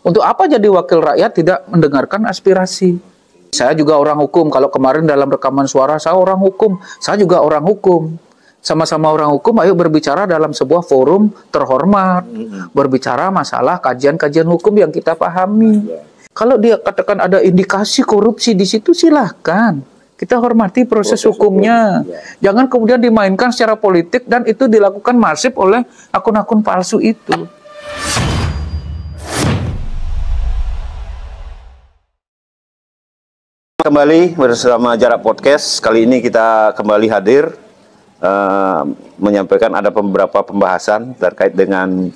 Untuk apa jadi wakil rakyat tidak mendengarkan aspirasi? Saya juga orang hukum. Kalau kemarin dalam rekaman suara saya orang hukum, saya juga orang hukum. Sama-sama orang hukum, ayo berbicara dalam sebuah forum terhormat. Berbicara masalah kajian-kajian hukum yang kita pahami. Kalau dia katakan ada indikasi korupsi di situ, silahkan. Kita hormati proses hukumnya. Jangan kemudian dimainkan secara politik dan itu dilakukan masif oleh akun-akun palsu itu. Kembali bersama Jarak Podcast. Kali ini kita kembali hadir menyampaikan ada beberapa pembahasan terkait dengan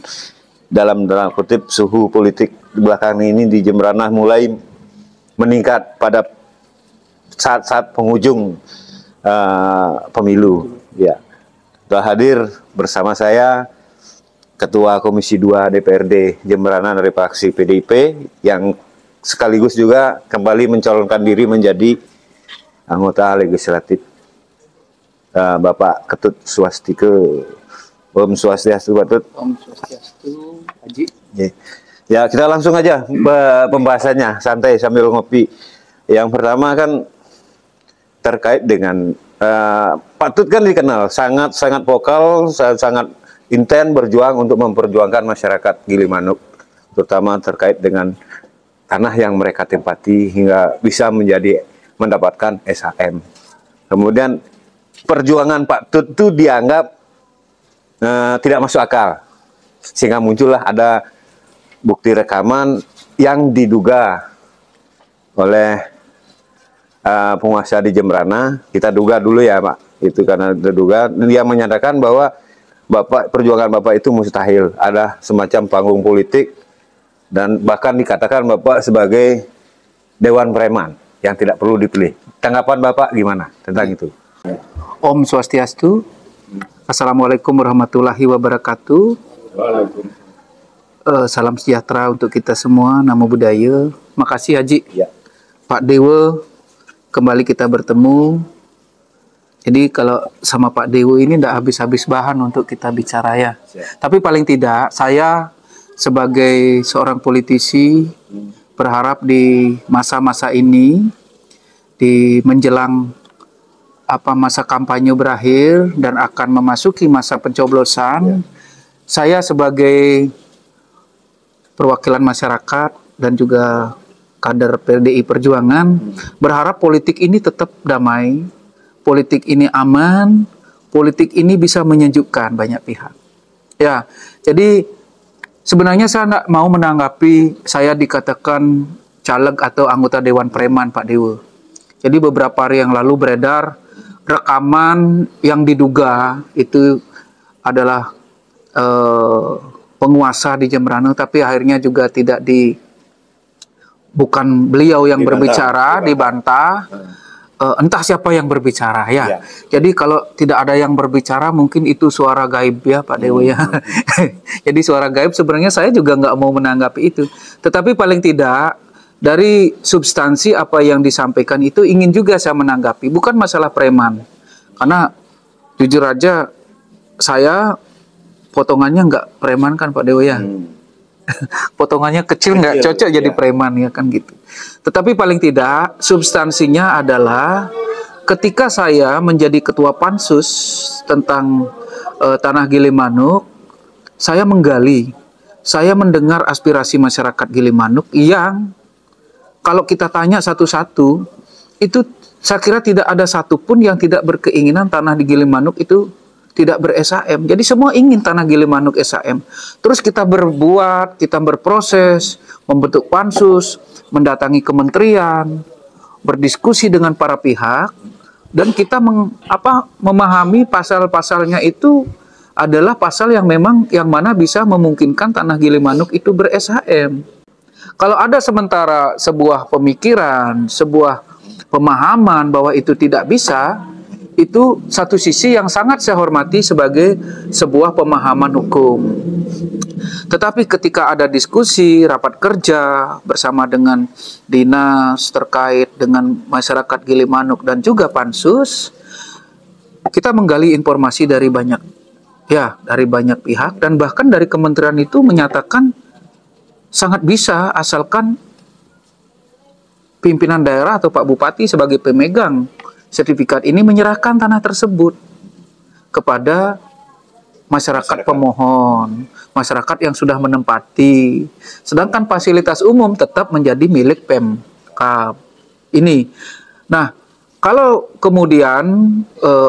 dalam kutip suhu politik belakangan ini di Jemberana mulai meningkat pada saat-saat penghujung pemilu. Ya, telah hadir bersama saya Ketua Komisi 2 DPRD Jemberana dari fraksi PDIP yang sekaligus juga kembali mencalonkan diri menjadi anggota legislatif, Bapak Ketut Swastike. Om Swastiastu, Pak Tut. Om Swastiastu, Haji. Ya, kita langsung aja pembahasannya, santai sambil ngopi. Yang pertama kan terkait dengan Pak Tut kan dikenal sangat vokal, sangat intens berjuang untuk memperjuangkan masyarakat Gilimanuk, terutama terkait dengan tanah yang mereka tempati hingga bisa mendapatkan SHM. Kemudian perjuangan Pak Tut itu dianggap tidak masuk akal, sehingga muncullah ada bukti rekaman yang diduga oleh penguasa di Jemberana. Kita duga dulu ya Pak, itu karena diduga dia menyatakan bahwa perjuangan Bapak itu mustahil, ada semacam panggung politik. Dan bahkan dikatakan Bapak sebagai Dewan Preman yang tidak perlu dipilih. Tanggapan Bapak gimana tentang itu? Om Swastiastu. Assalamualaikum warahmatullahi wabarakatuh. Salam sejahtera untuk kita semua, namo buddhaya. Makasih Haji. Ya. Pak Dewa, kembali kita bertemu. Jadi kalau sama Pak Dewa ini tidak habis-habis bahan untuk kita bicara ya. Tapi paling tidak saya sebagai seorang politisi berharap di masa-masa ini, di menjelang masa kampanye berakhir dan akan memasuki masa pencoblosan, saya sebagai perwakilan masyarakat dan juga kader PDI Perjuangan berharap politik ini tetap damai, politik ini aman, politik ini bisa menyejukkan banyak pihak. Ya, jadi sebenarnya saya tidak mau menanggapi saya dikatakan caleg atau anggota Dewan Preman Pak Dewa. Jadi beberapa hari yang lalu beredar rekaman yang diduga itu adalah penguasa di Jemberana, tapi akhirnya juga bukan beliau yang berbicara, dibantah. Entah siapa yang berbicara ya. Jadi kalau tidak ada yang berbicara mungkin itu suara gaib ya Pak Dewa ya. Jadi suara gaib sebenarnya saya juga nggak mau menanggapi itu. Tetapi paling tidak dari substansi apa yang disampaikan itu ingin juga saya menanggapi. Bukan masalah preman. Karena jujur aja saya potongannya nggak preman kan Pak Dewa ya. Potongannya kecil nggak cocok jadi preman ya kan gitu. Tetapi paling tidak substansinya adalah ketika saya menjadi ketua pansus tentang tanah Gilimanuk, saya menggali, saya mendengar aspirasi masyarakat Gilimanuk yang kalau kita tanya satu-satu itu saya kira tidak ada satupun yang tidak berkeinginan tanah di Gilimanuk itu tidak ber-SHM. Jadi semua ingin tanah Gilimanuk SHM. Terus kita berbuat, kita berproses, membentuk pansus, mendatangi kementerian, berdiskusi dengan para pihak, dan kita memahami pasal-pasalnya itu adalah pasal yang memang yang mana bisa memungkinkan tanah Gilimanuk itu ber-SHM. Kalau ada sementara sebuah pemikiran, sebuah pemahaman bahwa itu tidak bisa, itu satu sisi yang sangat saya hormati sebagai sebuah pemahaman hukum. Tetapi ketika ada diskusi, rapat kerja bersama dengan dinas terkait dengan masyarakat Gilimanuk dan juga pansus, kita menggali informasi dari banyak pihak dan bahkan dari kementerian itu menyatakan sangat bisa asalkan pimpinan daerah atau Pak Bupati sebagai pemegang sertifikat ini menyerahkan tanah tersebut kepada masyarakat pemohon, masyarakat yang sudah menempati. Sedangkan fasilitas umum tetap menjadi milik Pemkab. Ini. Nah, kalau kemudian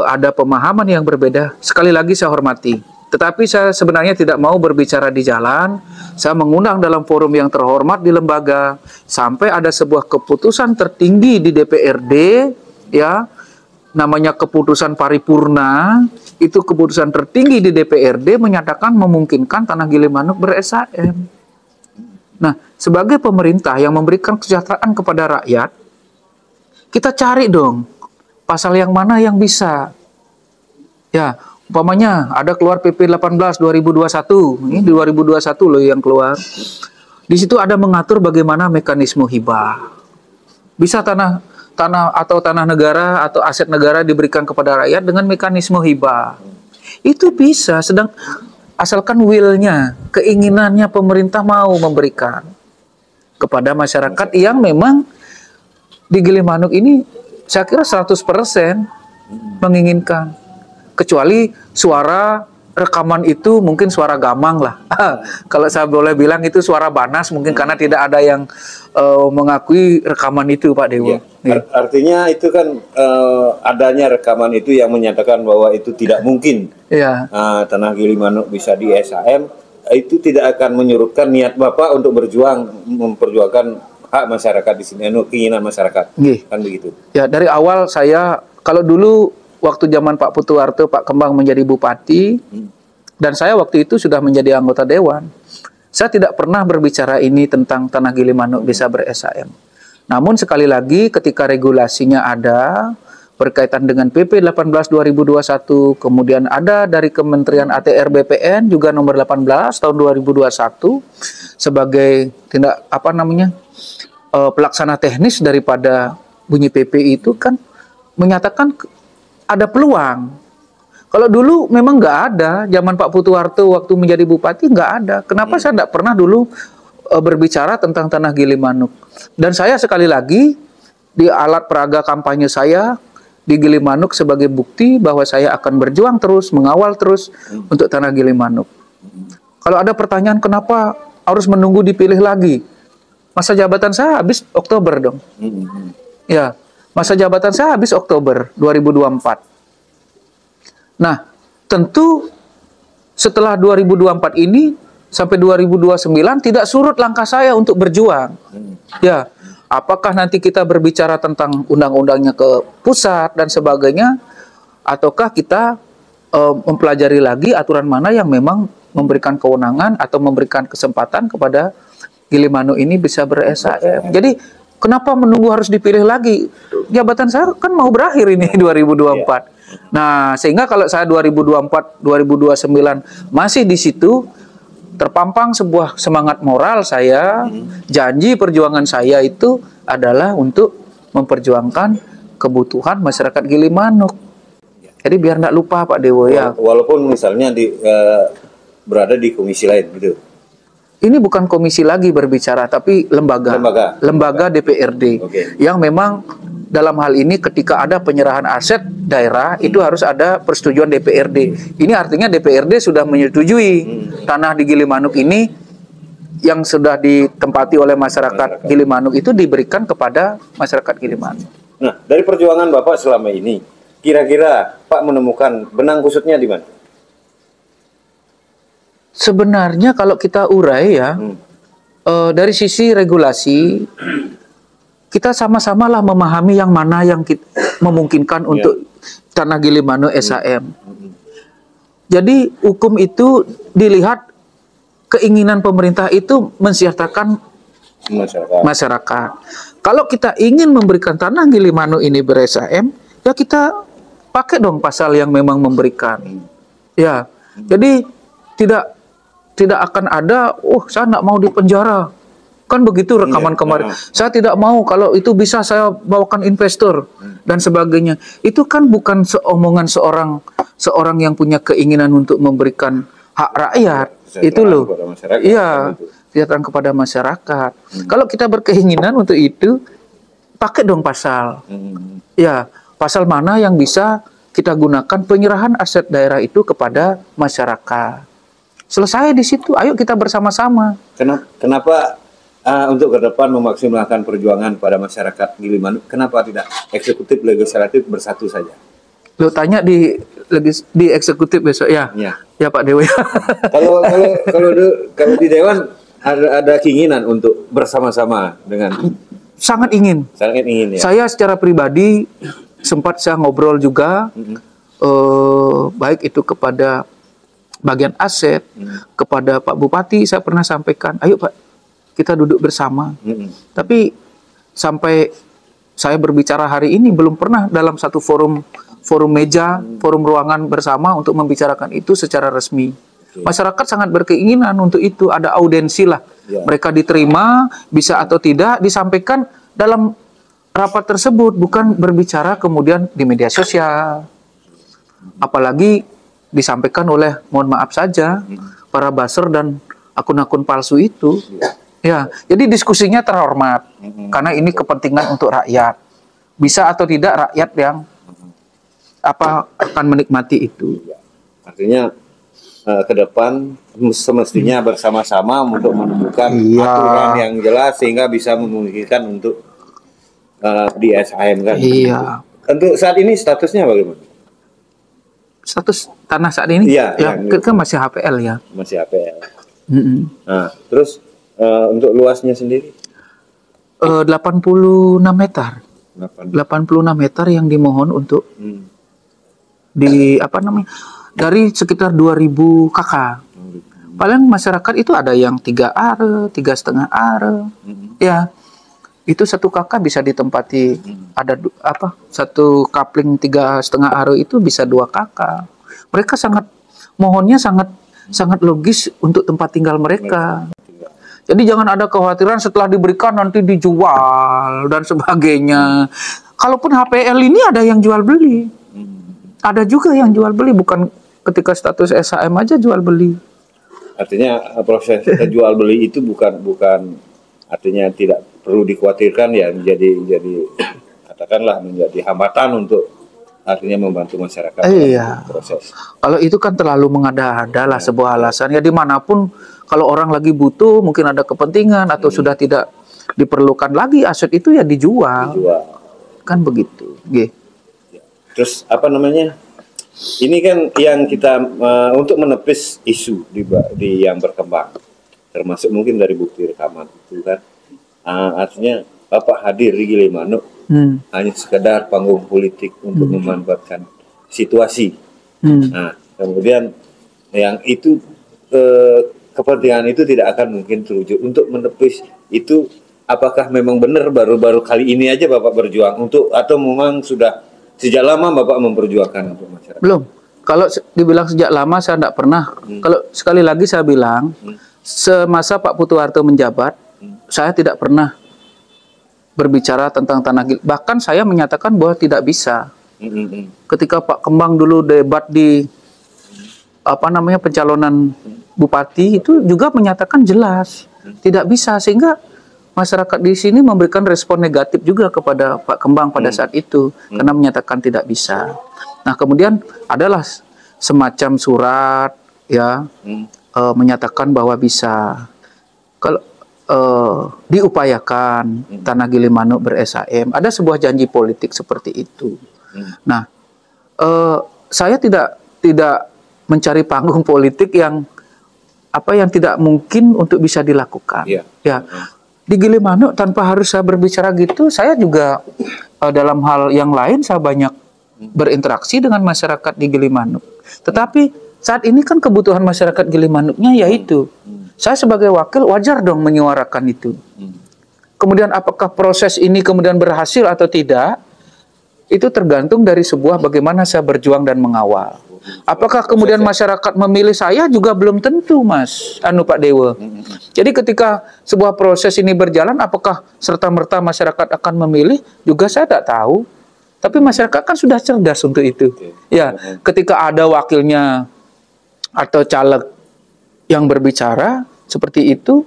ada pemahaman yang berbeda, sekali lagi saya hormati. Tetapi saya sebenarnya tidak mau berbicara di jalan. Saya mengundang dalam forum yang terhormat di lembaga sampai ada sebuah keputusan tertinggi di DPRD, ya, namanya keputusan paripurna. Itu keputusan tertinggi di DPRD menyatakan memungkinkan Tanah Gilimanuk ber-SHM. Nah, sebagai pemerintah yang memberikan kesejahteraan kepada rakyat, kita cari dong pasal yang mana yang bisa. Ya, umpamanya ada keluar PP 18 2021, ini 2021 loh yang keluar. Di situ ada mengatur bagaimana mekanisme hibah. Bisa tanah atau tanah negara atau aset negara diberikan kepada rakyat dengan mekanisme hibah. Itu bisa, asalkan will-nya, keinginannya pemerintah mau memberikan kepada masyarakat yang memang di Gilimanuk ini saya kira 100% menginginkan. Kecuali suara rekaman itu mungkin suara gamang lah. Kalau saya boleh bilang itu suara banas mungkin karena tidak ada yang mengakui rekaman itu, Pak Dewo. Ya. Artinya itu kan adanya rekaman itu yang menyatakan bahwa itu tidak mungkin Tanah Gilimanuk bisa di SHM, itu tidak akan menyurutkan niat Bapak untuk memperjuangkan hak masyarakat di sini, keinginan masyarakat. Kan begitu. Ya, dari awal saya, kalau dulu waktu zaman Pak Putuwarto, Pak Kembang menjadi bupati, dan saya waktu itu sudah menjadi anggota dewan, saya tidak pernah berbicara ini tentang Tanah Gilimanuk bisa ber-SHM. Namun sekali lagi ketika regulasinya ada, berkaitan dengan PP 18 2021, kemudian ada dari Kementerian ATR BPN juga nomor 18 tahun 2021, sebagai pelaksana teknis daripada bunyi PP itu kan menyatakan ada peluang. Kalau dulu memang nggak ada, zaman Pak Putuwarto waktu menjadi bupati nggak ada. Kenapa saya nggak pernah dulu berbicara tentang Tanah Gilimanuk? Dan saya sekali lagi, di alat peraga kampanye saya di Gilimanuk sebagai bukti bahwa saya akan berjuang terus, mengawal terus untuk Tanah Gilimanuk. Kalau ada pertanyaan kenapa harus menunggu dipilih lagi? Masa jabatan saya habis Oktober dong. Ya, masa jabatan saya habis Oktober 2024. Nah, tentu setelah 2024 ini sampai 2029 tidak surut langkah saya untuk berjuang. Ya, apakah nanti kita berbicara tentang undang-undangnya ke pusat dan sebagainya, ataukah kita mempelajari lagi aturan mana yang memang memberikan kewenangan atau memberikan kesempatan kepada Gilimanuk ini bisa ber-SHM. Jadi kenapa menunggu harus dipilih lagi? Jabatan saya kan mau berakhir ini 2024. Nah, sehingga kalau saya 2024, 2029 masih di situ, terpampang sebuah semangat moral saya, janji perjuangan saya itu adalah untuk memperjuangkan kebutuhan masyarakat Gilimanuk. Jadi biar nggak lupa Pak Dewo ya. Walaupun misalnya berada di komisi lain gitu. Ini bukan komisi lagi berbicara, tapi lembaga DPRD yang memang dalam hal ini ketika ada penyerahan aset daerah itu harus ada persetujuan DPRD. Ini artinya DPRD sudah menyetujui tanah di Gilimanuk ini yang sudah ditempati oleh masyarakat Gilimanuk itu diberikan kepada masyarakat Gilimanuk. Nah, dari perjuangan Bapak selama ini, kira-kira Pak menemukan benang kusutnya di mana? Sebenarnya kalau kita urai ya, dari sisi regulasi, kita sama-samalah memahami yang mana yang memungkinkan untuk Tanah Gilimanuk SHM. Jadi hukum itu dilihat keinginan pemerintah itu mensejahterakan masyarakat. Kalau kita ingin memberikan Tanah Gilimanuk ini ber-SHM, ya kita pakai dong pasal yang memang memberikan. Ya, jadi tidak akan ada, saya nggak mau dipenjara. Kan begitu rekaman kemarin. Saya tidak mau, kalau itu bisa saya bawakan investor dan sebagainya. Itu kan bukan omongan seorang yang punya keinginan untuk memberikan hak rakyat. Itu loh. Iya. kesejahteraan kepada masyarakat. Kalau kita berkeinginan untuk itu, pakai dong pasal. Ya, pasal mana yang bisa kita gunakan penyerahan aset daerah itu kepada masyarakat. Selesai di situ, ayo kita bersama-sama. Kenapa untuk ke depan memaksimalkan perjuangan pada masyarakat Gilimanuk, kenapa tidak eksekutif legislatif bersatu saja? Lo tanya di eksekutif besok ya? Ya Pak Dewa. Kalau di Dewan ada keinginan untuk bersama-sama dengan sangat ingin ya. Saya secara pribadi sempat saya ngobrol juga baik itu kepada bagian aset, kepada Pak Bupati saya pernah sampaikan, ayo Pak kita duduk bersama. Tapi sampai saya berbicara hari ini belum pernah dalam satu forum meja, forum ruangan bersama untuk membicarakan itu secara resmi. Masyarakat sangat berkeinginan untuk itu, ada audensi lah. Mereka diterima, bisa atau tidak, disampaikan dalam rapat tersebut, bukan berbicara kemudian di media sosial. Apalagi disampaikan oleh, mohon maaf saja, para buzzer dan akun-akun palsu itu. Ya, jadi diskusinya terhormat, karena ini kepentingan untuk rakyat. Bisa atau tidak rakyat yang akan menikmati itu. Artinya ke depan semestinya bersama-sama untuk menemukan aturan yang jelas sehingga bisa memungkinkan untuk di SAM kan. Iya. Untuk saat ini statusnya bagaimana? Status tanah saat ini? Iya. Ya, kita masih HPL ya. Masih HPL. Nah, terus untuk luasnya sendiri? 86 meter. 86 meter yang dimohon untuk dari sekitar 2000 KK. Paling masyarakat itu ada yang 3 are, 3,5 are. Ya, itu 1 KK bisa ditempati ada satu kapling 3,5 are itu bisa 2 KK. Mereka mohonnya sangat logis untuk tempat tinggal mereka. Jadi jangan ada kekhawatiran setelah diberikan nanti dijual dan sebagainya. Kalaupun HPL ini ada yang jual beli. Ada juga yang jual beli, bukan ketika status SHM aja jual beli. Artinya proses jual beli itu bukan artinya tidak perlu dikhawatirkan ya, menjadi katakanlah menjadi hambatan untuk artinya membantu masyarakat dalam proses. Kalau itu kan terlalu mengada-ada lah sebuah alasan. Ya dimanapun kalau orang lagi butuh, mungkin ada kepentingan atau sudah tidak diperlukan lagi aset itu ya dijual. Kan begitu. Terus ini kan yang kita untuk menepis isu di yang berkembang, termasuk mungkin dari bukti rekaman itu kan, artinya Bapak hadir di Gilimanuk hanya sekedar panggung politik untuk memanfaatkan situasi. Nah, kemudian yang itu kepentingan itu tidak akan mungkin terwujud. Untuk menepis itu, apakah memang benar baru-baru kali ini aja Bapak berjuang atau memang sudah sejak lama Bapak memperjuangkan untuk masyarakat? Belum. Kalau dibilang sejak lama saya tidak pernah. Kalau sekali lagi saya bilang, semasa Pak Putu Harto menjabat, saya tidak pernah berbicara tentang tanah Gili. Bahkan saya menyatakan bahwa tidak bisa. Ketika Pak Kembang dulu debat di pencalonan bupati, itu juga menyatakan jelas tidak bisa, sehingga masyarakat di sini memberikan respon negatif juga kepada Pak Kembang pada saat itu karena menyatakan tidak bisa. Nah, kemudian adalah semacam surat ya menyatakan bahwa bisa. Kalau diupayakan tanah Gilimanuk ber-SHM, ada sebuah janji politik seperti itu. Nah, saya tidak mencari panggung politik yang tidak mungkin untuk bisa dilakukan. Ya, di Gilimanuk tanpa harus saya berbicara gitu, saya juga dalam hal yang lain saya banyak berinteraksi dengan masyarakat di Gilimanuk. Tetapi saat ini kan kebutuhan masyarakat Gilimanuknya yaitu saya sebagai wakil wajar dong menyuarakan itu. Kemudian apakah proses ini kemudian berhasil atau tidak, itu tergantung dari sebuah bagaimana saya berjuang dan mengawal. Apakah kemudian masyarakat memilih saya juga belum tentu, Mas Pak Dewa. Jadi ketika sebuah proses ini berjalan, apakah serta-merta masyarakat akan memilih, juga saya tidak tahu. Tapi masyarakat kan sudah cerdas untuk itu. Ya, ketika ada wakilnya atau caleg yang berbicara seperti itu,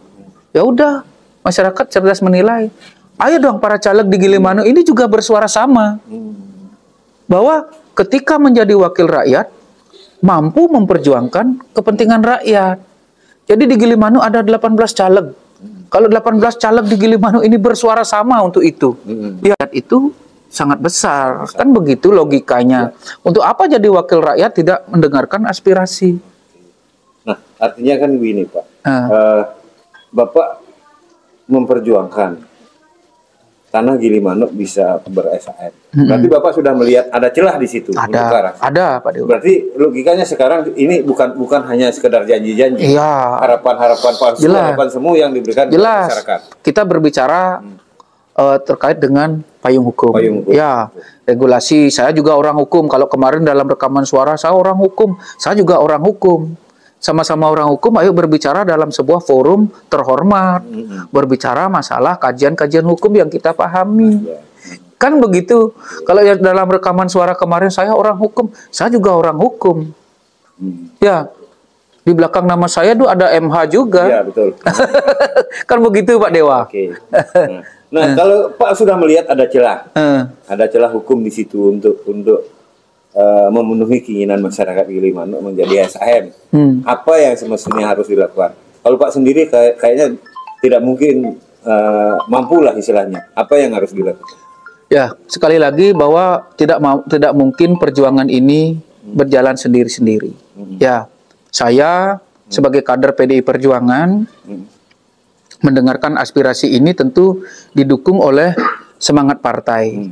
Ya udah, masyarakat cerdas menilai. Ayo dong para caleg di Gilimanuk ini juga bersuara sama. Bahwa ketika menjadi wakil rakyat, mampu memperjuangkan kepentingan rakyat. Jadi di Gilimanuk ada 18 caleg. Kalau 18 caleg di Gilimanuk ini bersuara sama untuk itu. Ya, itu sangat besar. Kan begitu logikanya. Untuk apa jadi wakil rakyat tidak mendengarkan aspirasi? Nah, artinya kan begini, Pak. Bapak memperjuangkan tanah Gilimanuk bisa ber-SAM. Berarti Bapak sudah melihat ada celah di situ. Ada, Pak Dewa. Berarti logikanya sekarang ini bukan hanya sekedar janji-janji. Iya. Harapan-harapan palsu, harapan semu yang diberikan kepada masyarakat. Kita berbicara terkait dengan payung hukum. Ya, regulasi. Saya juga orang hukum. Kalau kemarin dalam rekaman suara saya orang hukum, saya juga orang hukum. Sama-sama orang hukum, ayo berbicara dalam sebuah forum terhormat, berbicara masalah kajian-kajian hukum yang kita pahami. Kan begitu. Kalau dalam rekaman suara kemarin saya orang hukum, saya juga orang hukum. Ya, di belakang nama saya tuh ada MH juga. Iya, betul. Kan begitu, Pak Dewa. Oke. Nah, kalau Pak sudah melihat ada celah hukum di situ untuk memenuhi keinginan masyarakat Gilimanuk menjadi SAM. Apa yang semestinya harus dilakukan? Kalau Pak sendiri kayaknya tidak mungkin mampulah istilahnya. Apa yang harus dilakukan? Ya, sekali lagi bahwa tidak mungkin perjuangan ini berjalan sendiri-sendiri. Ya, saya sebagai kader PDI Perjuangan mendengarkan aspirasi ini tentu didukung oleh semangat partai,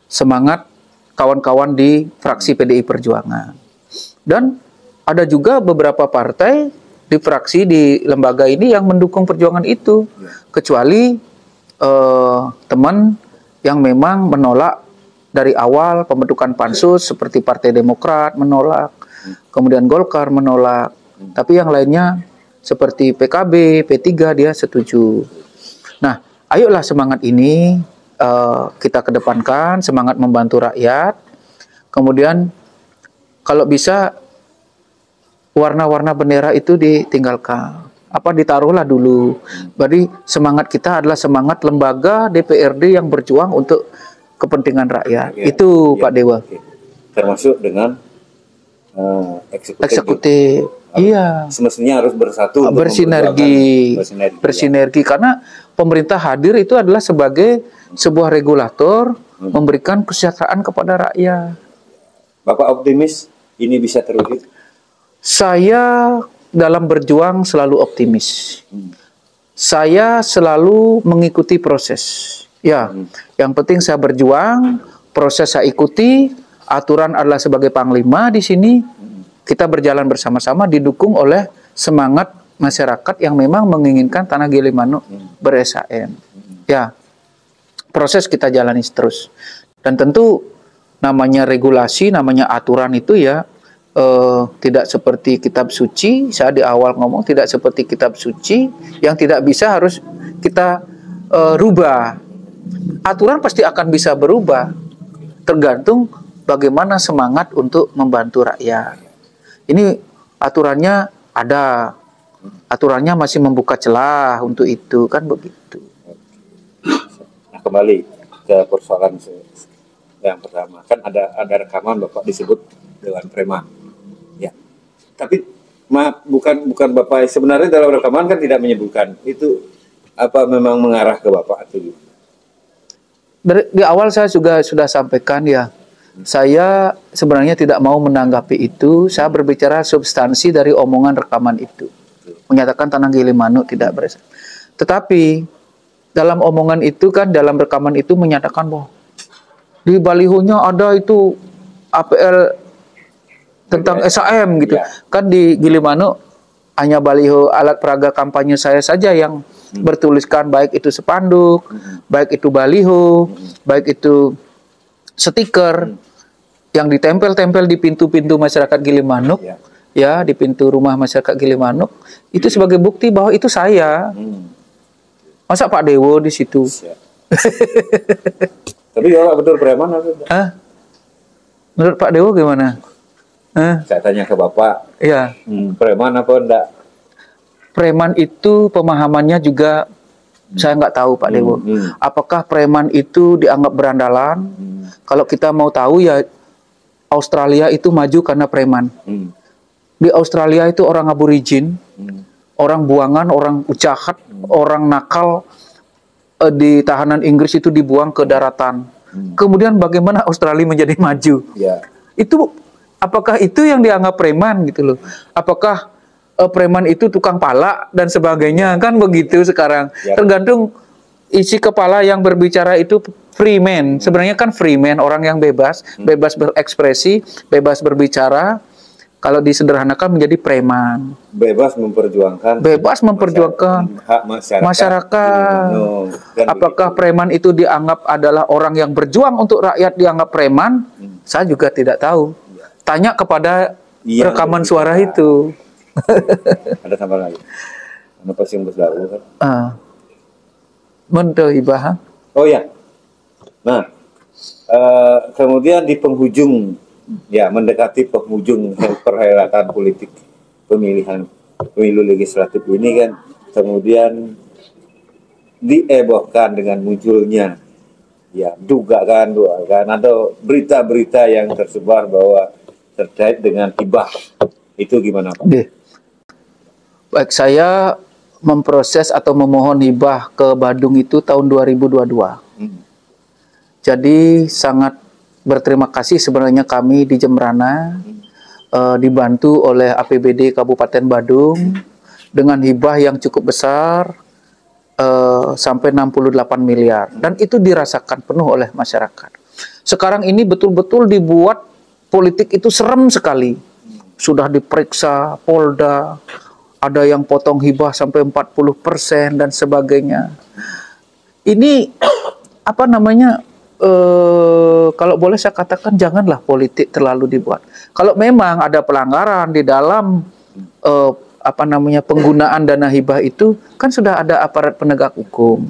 semangat kawan-kawan di fraksi PDI Perjuangan. Dan ada juga beberapa partai di fraksi di lembaga ini yang mendukung perjuangan itu. Kecuali teman yang memang menolak dari awal pembentukan pansus seperti Partai Demokrat menolak, kemudian Golkar menolak. Tapi yang lainnya seperti PKB, P3 dia setuju. Nah, ayolah semangat ini kita kedepankan, semangat membantu rakyat. Kemudian kalau bisa warna-warna bendera itu ditinggalkan. Ditaruhlah dulu. Berarti semangat kita adalah semangat lembaga DPRD yang berjuang untuk kepentingan rakyat. Itu Pak Dewa. Termasuk dengan eksekutif. Iya. Semestinya harus bersatu. Bersinergi. Karena pemerintah hadir itu adalah sebagai sebuah regulator memberikan kesejahteraan kepada rakyat. Bapak optimis ini bisa terwujud? Saya dalam berjuang selalu optimis. Saya selalu mengikuti proses. Ya, yang penting saya berjuang, proses saya ikuti, aturan adalah sebagai panglima di sini. Kita berjalan bersama-sama didukung oleh semangat masyarakat yang memang menginginkan tanah Gilimanuk ber-SAM. Ya, proses kita jalani terus. Dan tentu namanya regulasi, namanya aturan itu ya tidak seperti kitab suci. Saya di awal ngomong tidak seperti kitab suci yang tidak bisa harus kita rubah. Aturan pasti akan bisa berubah tergantung bagaimana semangat untuk membantu rakyat. Ini aturannya ada, aturannya masih membuka celah untuk itu, kan begitu. Nah, kembali ke persoalan yang pertama, kan ada rekaman Bapak disebut Dewan Preman. Ya, tapi maaf, bukan Bapak sebenarnya dalam rekaman kan tidak menyebutkan itu. Apa memang mengarah ke Bapak atau gimana? Di awal saya juga sudah sampaikan ya, saya sebenarnya tidak mau menanggapi itu. Saya berbicara substansi dari omongan rekaman itu, menyatakan tanah Gilimanuk tidak beres. Tetapi dalam omongan itu kan, dalam rekaman itu menyatakan bahwa di balihonya ada itu APL tentang SAM gitu. Kan di Gilimanuk hanya baliho alat peraga kampanye saya saja yang bertuliskan, baik itu spanduk, baik itu baliho, baik itu stiker yang ditempel-tempel di pintu-pintu masyarakat Gilimanuk, ya, di pintu rumah masyarakat Gilimanuk, itu sebagai bukti bahwa itu saya. Masa Pak Dewo di situ? Tapi ya betul preman atau tidak? Menurut Pak Dewo gimana? Saya tanya ke Bapak, ya, preman apa enggak? preman itu pemahamannya juga saya nggak tahu Pak Dewo. Apakah preman itu dianggap berandalan? Kalau kita mau tahu ya Australia itu maju karena preman. Di Australia itu orang aborigin, orang buangan, orang jahat, orang nakal di tahanan Inggris itu dibuang ke daratan. Kemudian bagaimana Australia menjadi maju? Itu apakah itu yang dianggap preman gitu loh? Apakah preman itu tukang palak dan sebagainya, kan begitu sekarang. Tergantung isi kepala yang berbicara itu free man. Sebenarnya kan free man, orang yang bebas, bebas berekspresi, bebas berbicara. Kalau disederhanakan menjadi preman. Bebas memperjuangkan hak masyarakat. Apakah preman itu dianggap adalah orang yang berjuang untuk rakyat dianggap preman? Saya juga tidak tahu. Tanya kepada rekaman suara itu. Ada tambah lagi. Kenapa sih yang berlalu kan? Menteri Hibah. Oh ya. Nah, kemudian di penghujung, ya mendekati penghujung perhelatan politik pemilu legislatif ini kan, kemudian diebohkan dengan munculnya, ya dugaan atau berita-berita yang tersebar bahwa terkait dengan hibah. Itu gimana Pak? Baik, saya memproses atau memohon hibah ke Badung itu tahun 2022. Jadi sangat berterima kasih sebenarnya kami di Jembrana dibantu oleh APBD Kabupaten Badung dengan hibah yang cukup besar sampai 68 miliar. Dan itu dirasakan penuh oleh masyarakat. Sekarang ini betul-betul dibuat politik itu serem sekali. Sudah diperiksa Polda, ada yang potong hibah sampai 40% dan sebagainya. Ini apa namanya? Kalau boleh saya katakan janganlah politik terlalu dibuat. Kalau memang ada pelanggaran di dalam apa namanya penggunaan dana hibah itu, kan sudah ada aparat penegak hukum.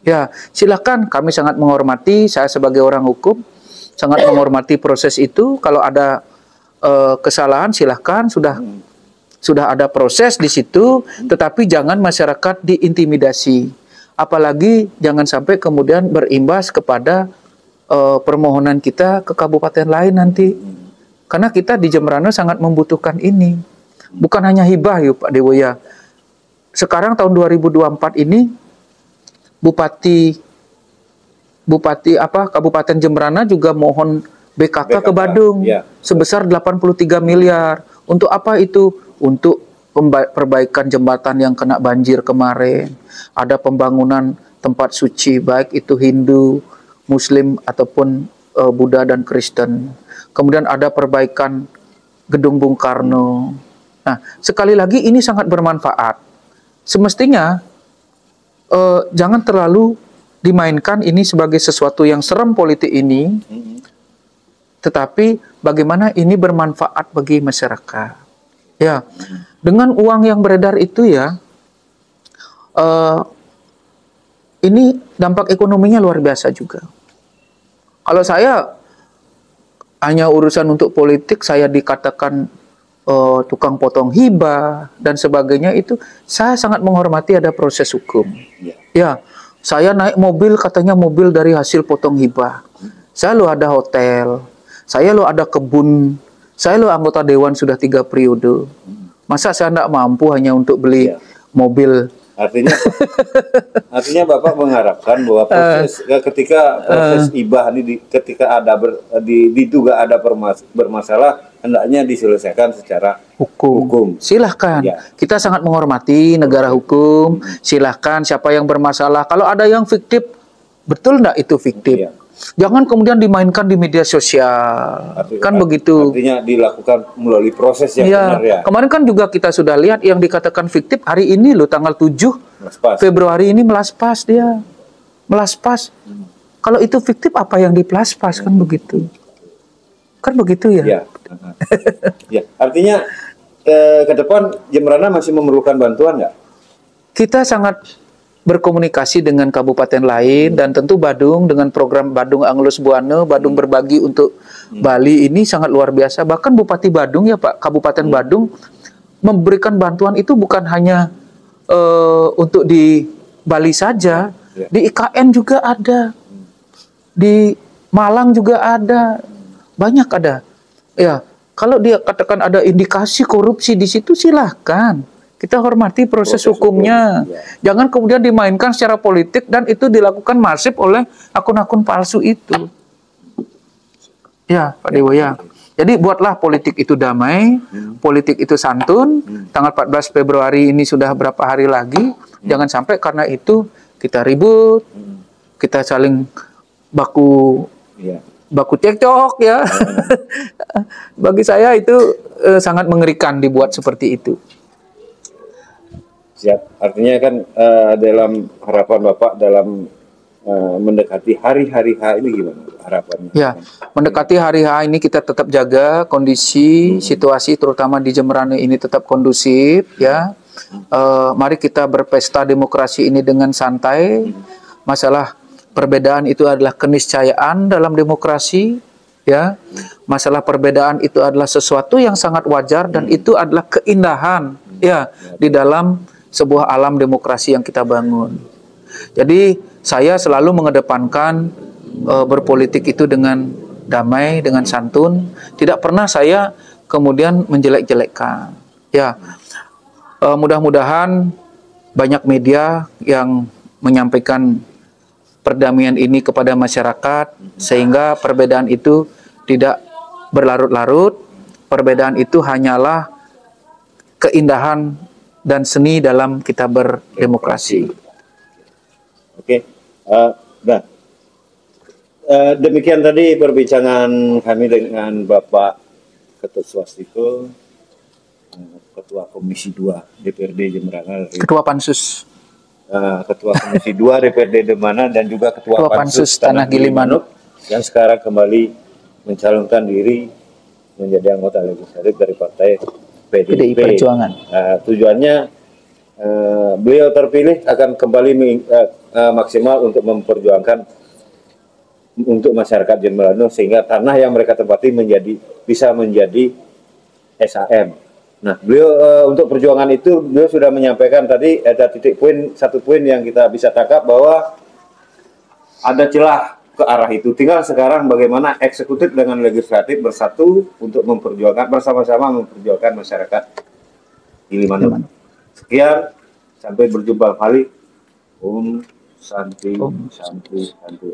Ya, silakan, kami sangat menghormati, saya sebagai orang hukum sangat menghormati proses itu. Kalau ada kesalahan silahkan, sudah ada proses di situ, tetapi jangan masyarakat diintimidasi, apalagi jangan sampai kemudian berimbas kepada permohonan kita ke kabupaten lain nanti, karena kita di Jembrana sangat membutuhkan ini, bukan hanya hibah yuk Pak Dewo ya. Sekarang tahun 2024 ini Bupati Kabupaten Jembrana juga mohon BKK ke Badung sebesar 83 miliar. Untuk apa itu? Untuk perbaikan jembatan yang kena banjir kemarin. Ada pembangunan tempat suci, baik itu Hindu, Muslim, ataupun Buddha dan Kristen. Kemudian ada perbaikan Gedung Bung Karno. Nah, sekali lagi ini sangat bermanfaat. Semestinya jangan terlalu dimainkan ini sebagai sesuatu yang serem politik ini, tetapi bagaimana ini bermanfaat bagi masyarakat. Ya, dengan uang yang beredar itu ya, ini dampak ekonominya luar biasa juga. Kalau saya hanya urusan untuk politik, saya dikatakan tukang potong hibah dan sebagainya, itu saya sangat menghormati ada proses hukum. Ya, saya naik mobil katanya mobil dari hasil potong hibah. Saya lo ada hotel, saya lo ada kebun, saya lo anggota dewan sudah 3 periode. Masa saya tidak mampu hanya untuk beli mobil? Artinya Bapak mengharapkan bahwa ketika proses hibah ini ketika ada diduga ada bermasalah, hendaknya diselesaikan secara hukum. Silahkan. Kita sangat menghormati negara hukum. Silahkan, siapa yang bermasalah. Kalau ada yang fiktif, betul enggak itu fiktif? Jangan kemudian dimainkan di media sosial. Kan begitu. Artinya dilakukan melalui proses yang benar ya. Kemarin kan juga kita sudah lihat yang dikatakan fiktif hari ini loh, tanggal 7 Februari ini melaspas dia. Melaspas. Kalau itu fiktif, apa yang dipelaspas? Kan begitu. Kan begitu ya. Ya. Artinya ke depan Jembrana masih memerlukan bantuan nggak? Kita sangat berkomunikasi dengan kabupaten lain, dan tentu Badung dengan program Badung Angelus Buana, Badung Berbagi untuk Bali ini sangat luar biasa. Bahkan Bupati Badung ya Pak, Kabupaten Badung memberikan bantuan itu bukan hanya untuk di Bali saja, di IKN juga ada, di Malang juga ada, banyak ada. Ya, kalau dia katakan ada indikasi korupsi di situ, silahkan. Kita hormati proses hukumnya. Jangan kemudian dimainkan secara politik dan itu dilakukan masif oleh akun-akun palsu itu. Ya, Pak Dewo ya. Jadi buatlah politik itu damai, politik itu santun. Tanggal 14 Februari ini sudah berapa hari lagi. Jangan sampai karena itu kita ribut, kita saling baku cekcok ya. Bagi saya itu sangat mengerikan dibuat seperti itu. Siap. Artinya kan dalam harapan Bapak dalam mendekati hari-hari H ini gimana harapannya? Ya, mendekati hari H ini kita tetap jaga kondisi, situasi terutama di Jemberane ini tetap kondusif ya. Mari kita berpesta demokrasi ini dengan santai. Masalah perbedaan itu adalah keniscayaan dalam demokrasi ya. Masalah perbedaan itu adalah sesuatu yang sangat wajar dan itu adalah keindahan ya di dalam sebuah alam demokrasi yang kita bangun. Jadi saya selalu mengedepankan berpolitik itu dengan damai, dengan santun. Tidak pernah saya kemudian menjelek-jelekkan. Ya, mudah-mudahan banyak media yang menyampaikan perdamaian ini kepada masyarakat sehingga perbedaan itu tidak berlarut-larut. Perbedaan itu hanyalah keindahan dan seni dalam kita berdemokrasi. Oke, nah demikian tadi perbincangan kami dengan Bapak Ketut Swastiko, Ketua Komisi 2 DPRD Jemberana, Ketua Pansus, Ketua Komisi 2 DPRD Demanan dan juga Ketua Pansus Tanah Gilimanuk yang sekarang kembali mencalonkan diri menjadi anggota legislatif dari Partai PDIP Perjuangan. Tujuannya beliau terpilih akan kembali maksimal untuk memperjuangkan untuk masyarakat Jemberana sehingga tanah yang mereka tempati bisa menjadi SAM. Nah, beliau untuk perjuangan itu beliau sudah menyampaikan tadi ada satu poin yang kita bisa tangkap bahwa ada celah ke arah itu. Tinggal sekarang bagaimana eksekutif dengan legislatif bersatu untuk memperjuangkan bersama-sama memperjuangkan masyarakat Gilimanuk. Sekian, sampai berjumpa kembali. Om Santi, Santi, Santi.